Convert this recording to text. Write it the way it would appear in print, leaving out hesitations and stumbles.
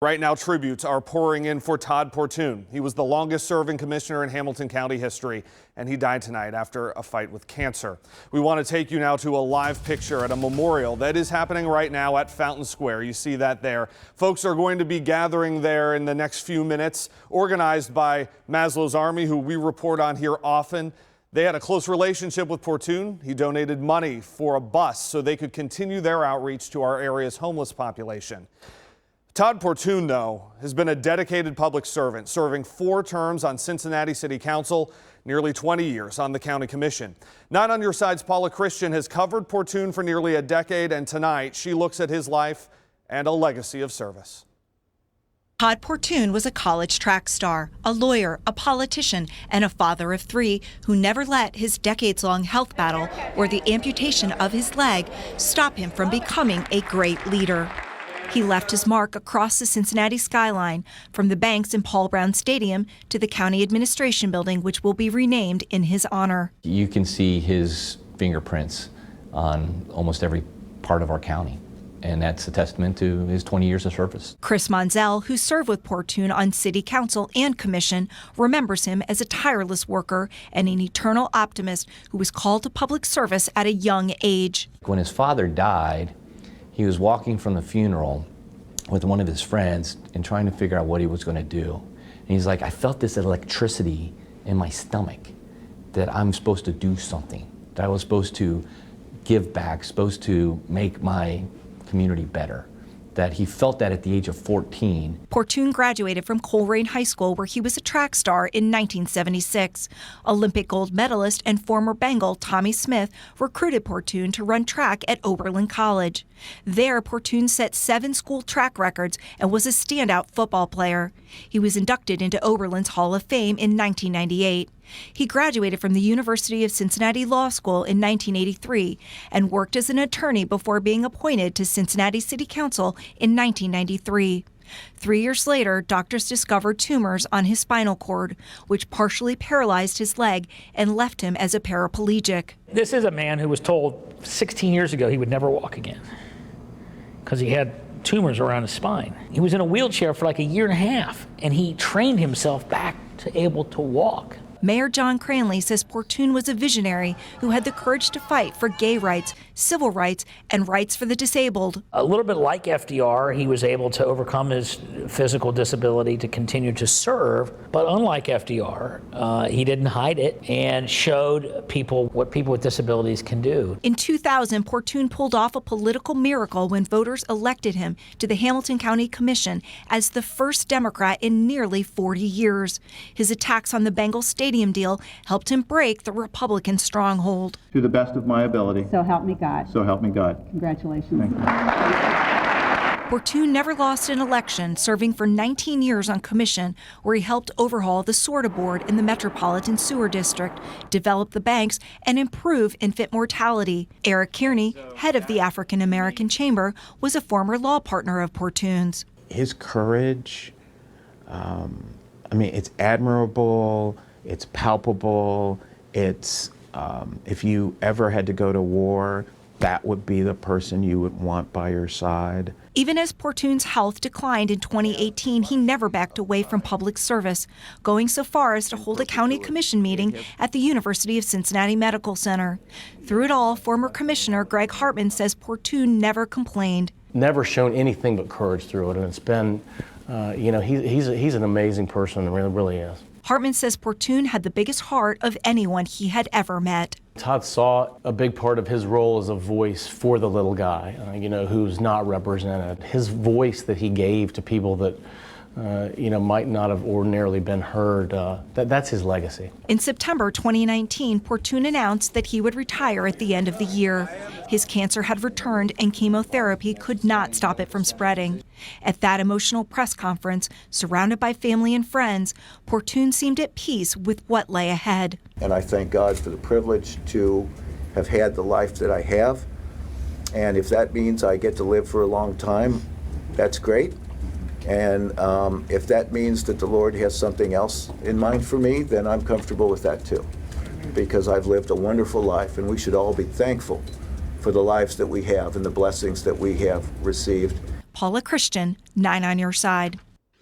Right now, tributes are pouring in for Todd Portune. He was the longest serving commissioner in Hamilton County history, and he died tonight after a fight with cancer. We want to take you now to a live picture at a memorial that is happening right now at Fountain Square. You see that there. Folks are going to be gathering there in the next few minutes, organized by Maslow's Army, who we report on here often. They had a close relationship with Portune. He donated money for a bus so they could continue their outreach to our area's homeless population. Todd Portune, though, has been a dedicated public servant, serving 4 terms on Cincinnati City Council, nearly 20 years on the County Commission. Not on Your Side's Paula Christian has covered Portune for nearly a decade, and tonight she looks at his life and a legacy of service. Todd Portune was a college track star, a lawyer, a politician, and a father of 3 who never let his decades-long health battle or the amputation of his leg stop him from becoming a great leader. He left his mark across the Cincinnati skyline, from the banks in Paul Brown Stadium to the County Administration Building, which will be renamed in his honor. You can see his fingerprints on almost every part of our county, and that's a testament to his 20 years of service. Chris Monzel, who served with Portune on City Council and Commission, remembers him as a tireless worker and an eternal optimist who was called to public service at a young age. When his father died, he was walking from the funeral with one of his friends and trying to figure out what he was going to do. And he's like, I felt this electricity in my stomach that I'm supposed to do something, that I was supposed to give back, supposed to make my community better. That he felt that at the age of 14. Portune graduated from Coleraine High School, where he was a track star in 1976. Olympic gold medalist and former Bengal Tommy Smith recruited Portune to run track at Oberlin College. There, Portune set 7 school track records and was a standout football player. He was inducted into Oberlin's Hall of Fame in 1998. He graduated from the University of Cincinnati Law School in 1983 and worked as an attorney before being appointed to Cincinnati City Council in 1993. 3 years later, doctors discovered tumors on his spinal cord, which partially paralyzed his leg and left him as a paraplegic. This is a man who was told 16 years ago he would never walk again because he had tumors around his spine. He was in a wheelchair for like a year and a half, and he trained himself back to able to walk. Mayor John Cranley says Portune was a visionary who had the courage to fight for gay rights, civil rights, and rights for the disabled. A little bit like FDR, he was able to overcome his physical disability to continue to serve, but unlike FDR, he didn't hide it and showed people what people with disabilities can do. In 2000, Portune pulled off a political miracle when voters elected him to the Hamilton County Commission as the first Democrat in nearly 40 years. His attacks on the Bengal Stadium deal helped him break the Republican stronghold. To the best of my ability. So help me God. So help me God. Congratulations. Thank you. Portune never lost an election, serving for 19 years on commission, where he helped overhaul the SORTA board in the Metropolitan Sewer District, develop the banks, and improve infant mortality. Eric Kearney, head of the African American Chamber, was a former law partner of Portune's. His courage, it's admirable. It's palpable. It's, if you ever had to go to war, that would be the person you would want by your side. Even as Portune's health declined in 2018, he never backed away from public service, going so far as to hold a county commission meeting at the University of Cincinnati Medical Center. Through it all, former Commissioner Greg Hartman says Portune never complained. Never shown anything but courage through it, and it's been, he's an amazing person, really is. Hartman says Portune had the biggest heart of anyone he had ever met. Todd saw a big part of his role as a voice for the little guy, who's not represented. His voice that he gave to people that, might not have ordinarily been heard, that's his legacy. In September 2019, Portune announced that he would retire at the end of the year. His cancer had returned and chemotherapy could not stop it from spreading. At that emotional press conference, surrounded by family and friends, Portune seemed at peace with what lay ahead. And I thank God for the privilege to have had the life that I have. And if that means I get to live for a long time, that's great. And if that means that the Lord has something else in mind for me, then I'm comfortable with that too. Because I've lived a wonderful life, and we should all be thankful for the lives that we have and the blessings that we have received. Paula Christian, 9 on your side.